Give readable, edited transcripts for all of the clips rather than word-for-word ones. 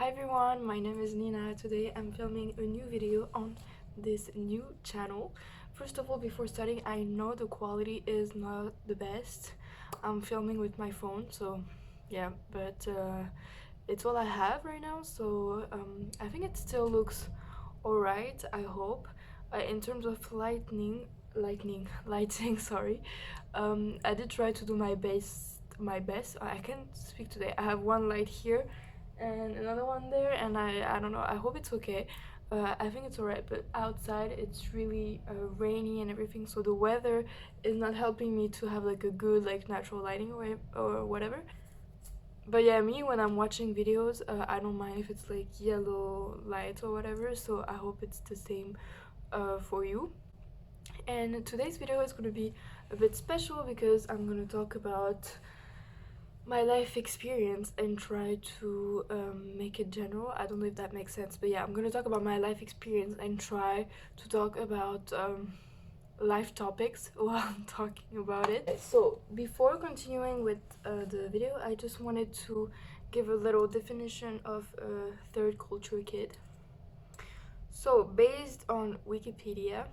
Hi everyone, my name is Nina. Today I'm filming a new video on this new channel. First of all, before starting, I know the quality is not the best. I'm filming with my phone, so yeah, but it's all I have right now, so I think it still looks alright, I hope. In terms of lighting, sorry, I did try to do my best. I can't speak today. I have one light here and another one there, and I don't know, I hope it's okay. I think it's alright, but outside it's really rainy and everything, so the weather is not helping me to have like a good like natural lighting or whatever. But yeah, me when I'm watching videos, I don't mind if it's like yellow lights or whatever, so I hope it's the same for you. And today's video is going to be a bit special because I'm going to talk about my life experience and try to make it general. I don't know if that makes sense, but yeah, I'm going to talk about my life experience and try to talk about life topics while I'm talking about it. So before continuing with the video, I just wanted to give a little definition of a third culture kid. So based on Wikipedia,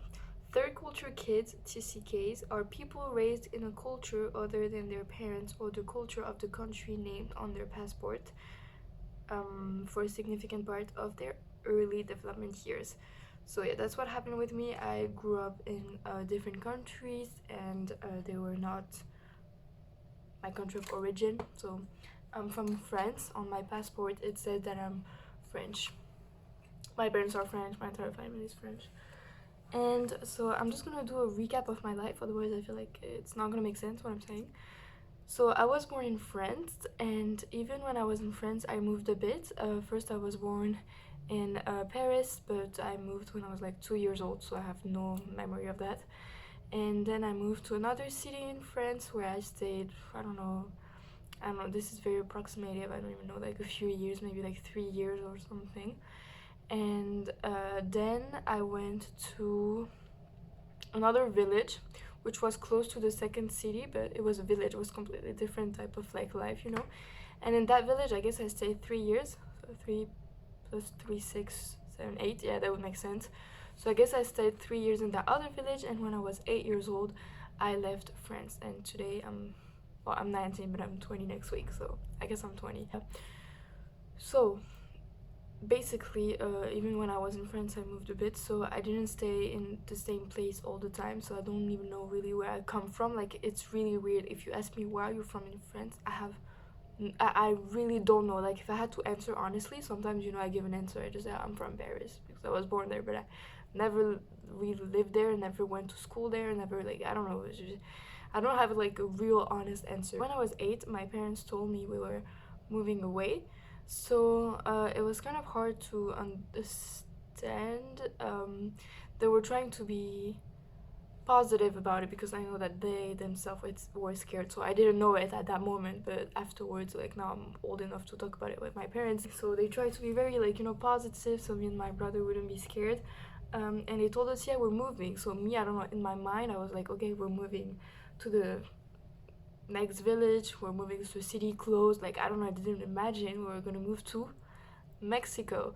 third culture kids, TCKs, are people raised in a culture other than their parents or the culture of the country named on their passport for a significant part of their early development years. So yeah, that's what happened with me. I grew up in different countries, and they were not my country of origin. So I'm from France. On my passport it said that I'm French. My parents are French, my entire family is French. And so I'm just gonna do a recap of my life, otherwise I feel like it's not gonna make sense what I'm saying. So I was born in France, and even when I was in France I moved a bit. First I was born in Paris, but I moved when I was like 2 years old, so I have no memory of that. And then I moved to another city in France where I stayed, I don't know, this is very approximative, I don't even know, like a few years, maybe like 3 years or something. And then I went to another village which was close to the second city, but it was a village. It was completely different type of like life, you know. And in that village I guess I stayed 3 years, so 3 plus 3, 6, 7, 8, yeah, that would make sense. So I guess I stayed 3 years in that other village, and when I was 8 years old I left France. And today I'm 19, but I'm 20 next week, so I guess I'm 20. So basically, even when I was in France I moved a bit, so I didn't stay in the same place all the time, so I don't even know really where I come from. Like, it's really weird. If you ask me where are you from in France, I really don't know. Like, if I had to answer honestly, sometimes, you know, I give an answer. I just say I'm from Paris because I was born there, but I never really lived there, never went to school there, never, like, I don't know, I don't have like a real honest answer. When I was 8, my parents told me we were moving away, so it was kind of hard to understand. They were trying to be positive about it because I know that they themselves were scared, so I didn't know it at that moment, but afterwards, like, now I'm old enough to talk about it with my parents, so they tried to be very, like, you know, positive, so me and my brother wouldn't be scared. And they told us, yeah, we're moving. So me, I don't know, in my mind I was like, okay, we're moving to the next village, we're moving to a city close. Like, I don't know, I didn't imagine we were gonna move to Mexico.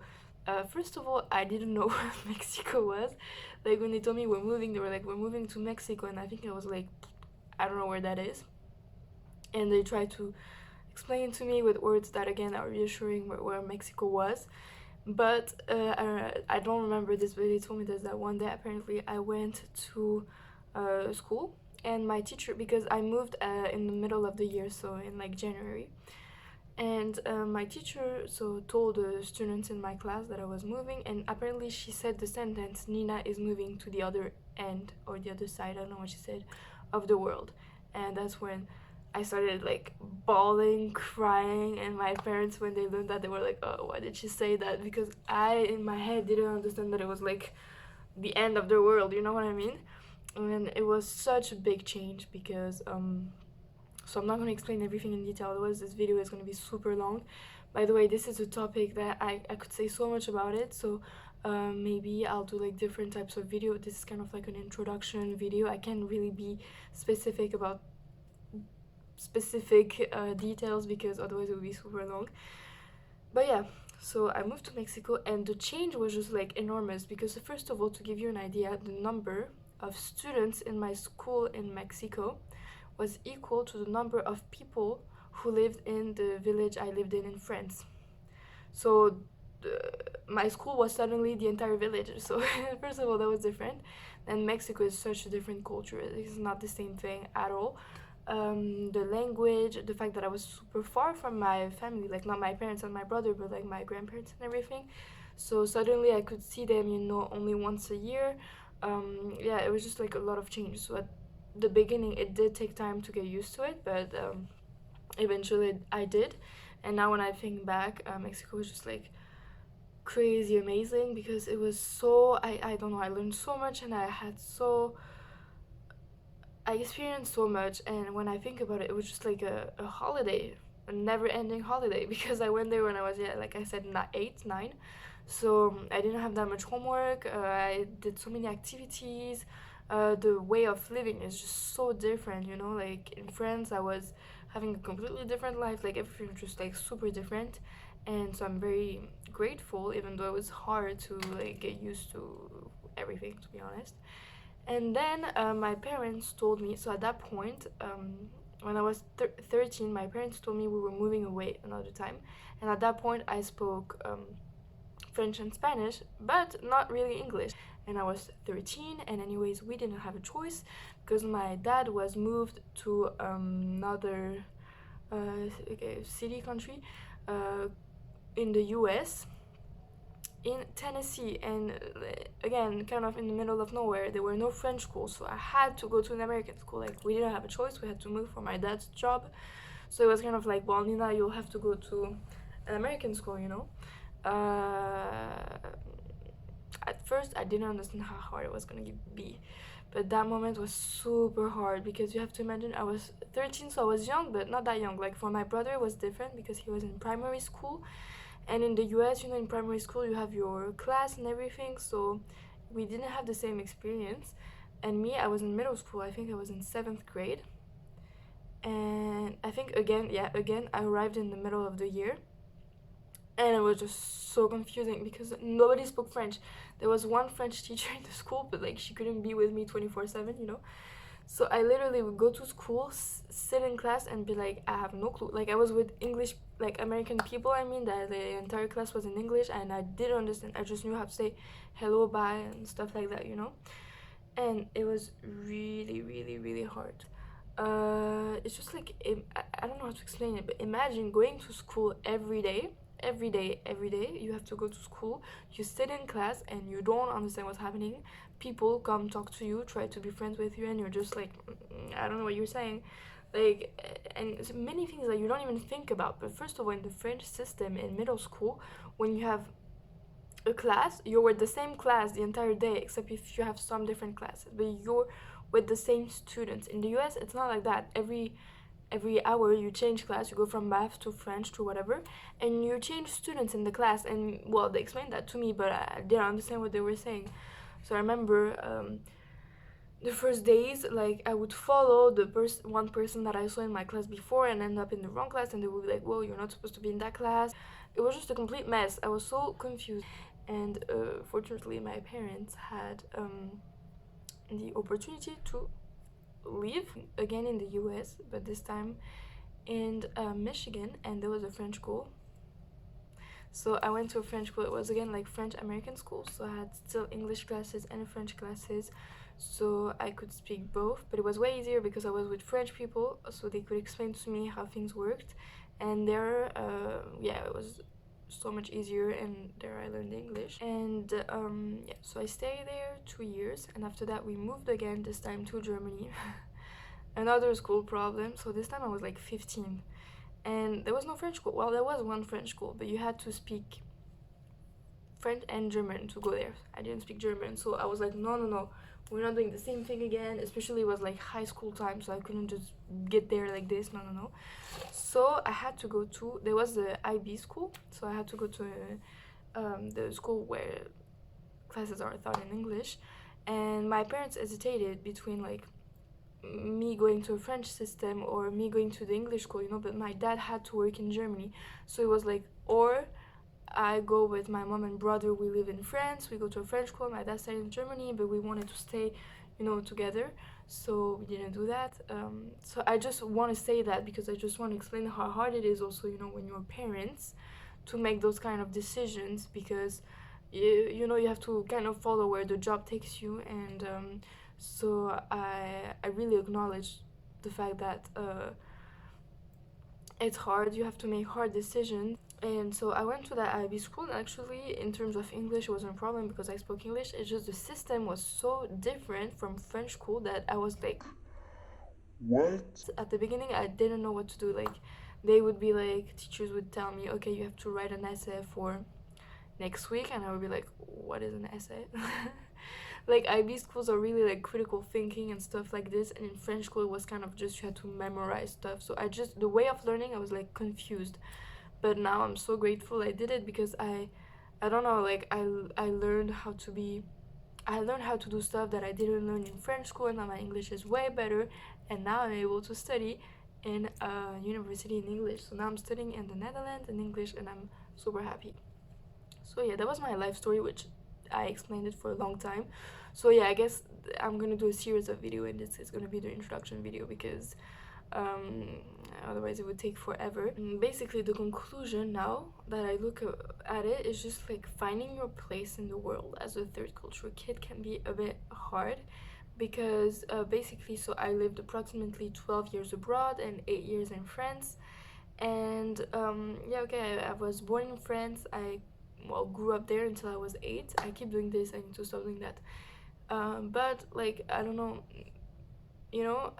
First of all, I didn't know where Mexico was. Like, when they told me we're moving, they were like, we're moving to Mexico, and I think I was like, I don't know where that is. And they tried to explain to me with words that again are reassuring where Mexico was. But I don't remember this, but they told me this, that one day apparently I went to school, and my teacher, because I moved in the middle of the year, so in like January, and my teacher so told the students in my class that I was moving, and apparently she said the sentence, Nina is moving to the other end or the other side, I don't know what she said, of the world. And that's when I started like bawling, crying, and my parents, when they learned that, they were like, oh, why did she say that? Because I in my head didn't understand that it was like the end of the world, you know what I mean? And it was such a big change because so I'm not going to explain everything in detail, otherwise this video is going to be super long. By the way, this is a topic that I could say so much about it, so maybe I'll do like different types of video. This is kind of like an introduction video. I can't really be specific about specific details because otherwise it would be super long. But yeah, So I moved to Mexico, and the change was just like enormous because, first of all, to give you an idea, the number of students in my school in Mexico was equal to the number of people who lived in the village I lived in France. So my school was suddenly the entire village. So first of all, that was different. And Mexico is such a different culture. It's not the same thing at all. The language, the fact that I was super far from my family, like not my parents and my brother, but like my grandparents and everything. So suddenly I could see them, only once a year. Yeah, it was just like a lot of change. So at the beginning, it did take time to get used to it, but eventually I did. And now when I think back, Mexico was just like crazy amazing because it was so, I don't know, I learned so much, and I experienced so much. And when I think about it, it was just like a holiday, a never ending holiday because I went there when I was, yeah, like I said, not 8 9. So I didn't have that much homework. I did so many activities. The way of living is just so different, like in France I was having a completely different life, like everything was just like super different. And so I'm very grateful, even though it was hard to like get used to everything, to be honest. And then my parents told me, so at that point, when I was 13, my parents told me we were moving away another time. And at that point, I spoke French and Spanish, but not really English. And I was 13, and anyways, we didn't have a choice because my dad was moved to another city, country in the US, in Tennessee, and again, kind of in the middle of nowhere. There were no French schools, so I had to go to an American school. Like, we didn't have a choice, we had to move for my dad's job. So it was kind of like, well, Nina, you'll have to go to an American school, At first, I didn't understand how hard it was gonna be, but that moment was super hard because you have to imagine I was 13, so I was young, but not that young. Like, for my brother, it was different because he was in primary school, and in the US, in primary school you have your class and everything, so we didn't have the same experience. And me, I was in middle school. I think I was in 7th grade, and I think again I arrived in the middle of the year, and it was just so confusing because nobody spoke French. There was one French teacher in the school, but like she couldn't be with me 24/7. So I literally would go to school, sit in class, and be like, I have no clue. Like, I was with English, like American people. I mean, that the entire class was in English, and I didn't understand. I just knew how to say hello, bye, and stuff like that. And it was really, really, really hard. It's just like I don't know how to explain it, but imagine going to school every day, every day, every day. You have to go to school. You sit in class and you don't understand what's happening. People come talk to you, try to be friends with you, and you're just like, I don't know what you're saying. Like, and many things that you don't even think about. But first of all, in the French system in middle school, when you have a class, you're with the same class the entire day, except if you have some different classes, but you're with the same students. In the US, it's not like that. Every hour you change class, you go from math to French to whatever, and you change students in the class. And well, they explained that to me, but I didn't understand what they were saying. So I remember the first days, like, I would follow the one person that I saw in my class before and end up in the wrong class, and they would be like, whoa, you're not supposed to be in that class. It was just a complete mess. I was so confused. And fortunately, my parents had the opportunity to live again in the US, but this time in Michigan, and there was a French school. So I went to a French school. It was again like French American school, so I had still English classes and French classes, so I could speak both. But it was way easier because I was with French people, so they could explain to me how things worked. And there, yeah, it was so much easier, and there I learned English. And yeah, so I stayed there 2 years, and after that we moved again, this time to Germany. Another school problem. So this time I was like 15, and there was no French school. Well, there was one French school, but you had to speak French and German to go there. I didn't speak German, so I was like, no, no, no, we're not doing the same thing again. Especially it was like high school time, so I couldn't just get there like this. No, no, no. So I had to go to, there was the IB school, so I had to go to the school where classes are taught in English. And my parents hesitated between like me going to a French system or me going to the English school, but my dad had to work in Germany, so it was like, or I go with my mom and brother. We live in France. We go to a French school. My dad studied in Germany, but we wanted to stay, together. So we didn't do that. So I just want to say that because I just want to explain how hard it is also, when you're parents to make those kind of decisions because you have to kind of follow where the job takes you and so I really acknowledge the fact that it's hard. You have to make hard decisions. And so I went to that IB school. And actually, in terms of English, it wasn't a problem because I spoke English. It's just the system was so different from French school that I was like, What? at the beginning, I didn't know what to do. Like, they would be like, teachers would tell me, okay, you have to write an essay for next week, and I would be like, what is an essay? Like IB schools are really like critical thinking and stuff like this, and in French school it was kind of just you had to memorize stuff. So the way of learning I was like confused, but now I'm so grateful I did it because I don't know, like I learned how to be. I learned how to do stuff that I didn't learn in French school, and now my English is way better. And now I'm able to study in a university in English. So now I'm studying in the Netherlands in English, and I'm super happy. So yeah, that was my life story, which I explained it for a long time. So yeah, I guess I'm gonna do a series of video, and this is gonna be the introduction video because um, otherwise it would take forever. And basically, the conclusion now that I look at it is just like finding your place in the world as a third culture kid can be a bit hard because basically, so I lived approximately 12 years abroad and 8 years in France, and yeah, okay, I was born in France. I grew up there until I was 8. I keep doing this. I need to stop doing that. But like I don't know,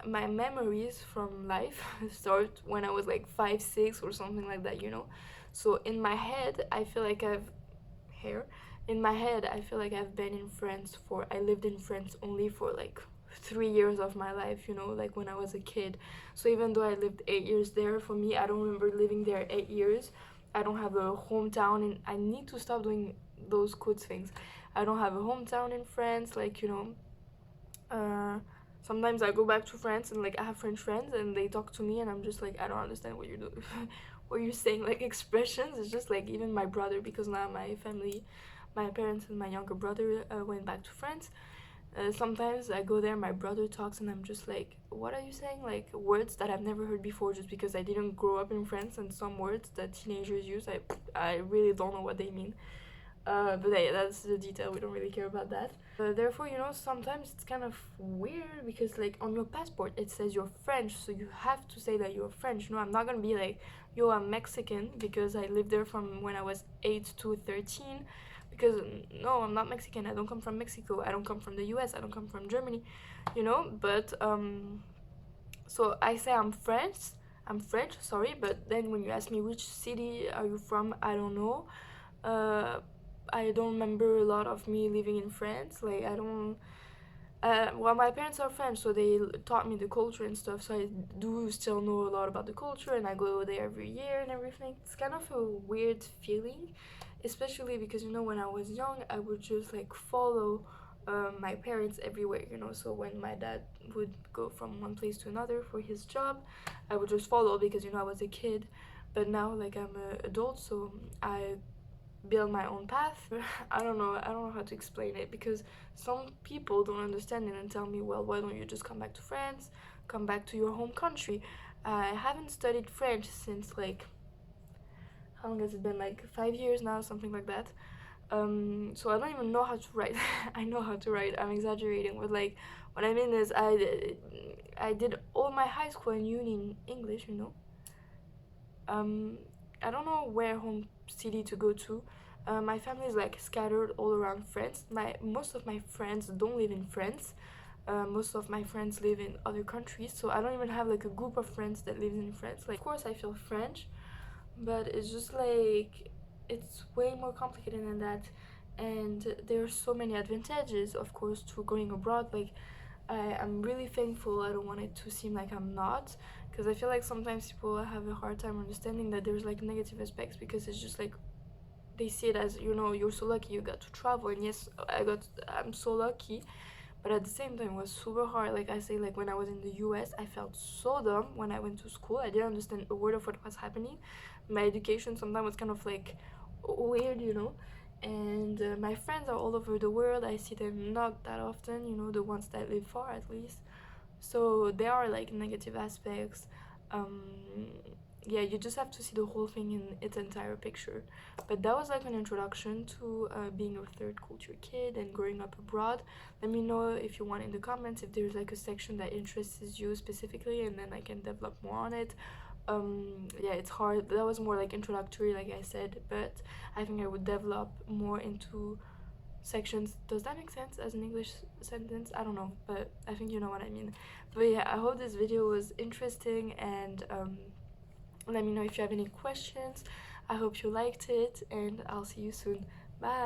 my memories from life start when I was like 5, 6, or something like that. So in my head, I feel like I've hair. In my head, I feel like I've been in France for. I lived in France only for like 3 years of my life, like when I was a kid. So even though I lived 8 years there, for me, I don't remember living there 8 years. I don't have a hometown, and I need to stop doing those quotes things. I don't have a hometown in France, like uh, sometimes I go back to France and like I have French friends and they talk to me and I'm just like I don't understand what you're doing, what you're saying. Like expressions, it's just like even my brother, because now my family, my parents and my younger brother went back to France. Sometimes I go there, my brother talks, and I'm just like, what are you saying? Like words that I've never heard before, just because I didn't grow up in France, and some words that teenagers use, I really don't know what they mean. But yeah, that's the detail. We don't really care about that. Therefore, sometimes it's kind of weird because, like, on your passport it says you're French, so you have to say that you're French. I'm not gonna be like, yo, I'm Mexican because I lived there from when I was 8 to 13. Because no, I'm not Mexican. I don't come from Mexico. I don't come from the US. I don't come from Germany, But so I say I'm French. I'm French, sorry, but then when you ask me which city are you from, I don't know. uh, I don't remember a lot of me living in France. Like I don't. Well, my parents are French, so they taught me the culture and stuff. So I do still know a lot about the culture, and I go there every year and everything. It's kind of a weird feeling, especially because when I was young, I would just like follow my parents everywhere. So when my dad would go from one place to another for his job, I would just follow because I was a kid. But now, like I'm an adult, so I build my own path. I don't know how to explain it because some people don't understand it and tell me, well, why don't you just come back to France, come back to your home country. I haven't studied French since like, how long has it been, like 5 years now, something like that. So I don't even know how to write. I know how to write, I'm exaggerating, but like what I mean is I did all my high school and uni in English. um, I don't know where home city to go to. My family is like scattered all around France. Most of my friends don't live in France. Most of my friends live in other countries, so I don't even have like a group of friends that lives in France. Like, of course, I feel French, but it's just like it's way more complicated than that. And there are so many advantages, of course, to going abroad. Like, I'm really thankful. I don't want it to seem like I'm not, because I feel like sometimes people have a hard time understanding that there's like negative aspects, because it's just like they see it as, you're so lucky you got to travel. And yes, I'm so lucky, but at the same time it was super hard. Like I say, like when I was in the US, I felt so dumb when I went to school. I didn't understand a word of what was happening. My education sometimes was kind of like weird, you know. And my friends are all over the world. I see them not that often, you know, the ones that live far at least. So there are like negative aspects. um yeah, you just have to see the whole thing in its entire picture. But that was like an introduction to being a third culture kid and growing up abroad. Let me know if you want in the comments if there's like a section that interests you specifically, and then I can develop more on it. Yeah, it's hard. That was more like introductory, like I said, but I think I would develop more into sections. Does that make sense as an English sentence? I don't know, but I think you know what I mean. But yeah, I hope this video was interesting, and let me know if you have any questions. I hope you liked it, and I'll see you soon. Bye.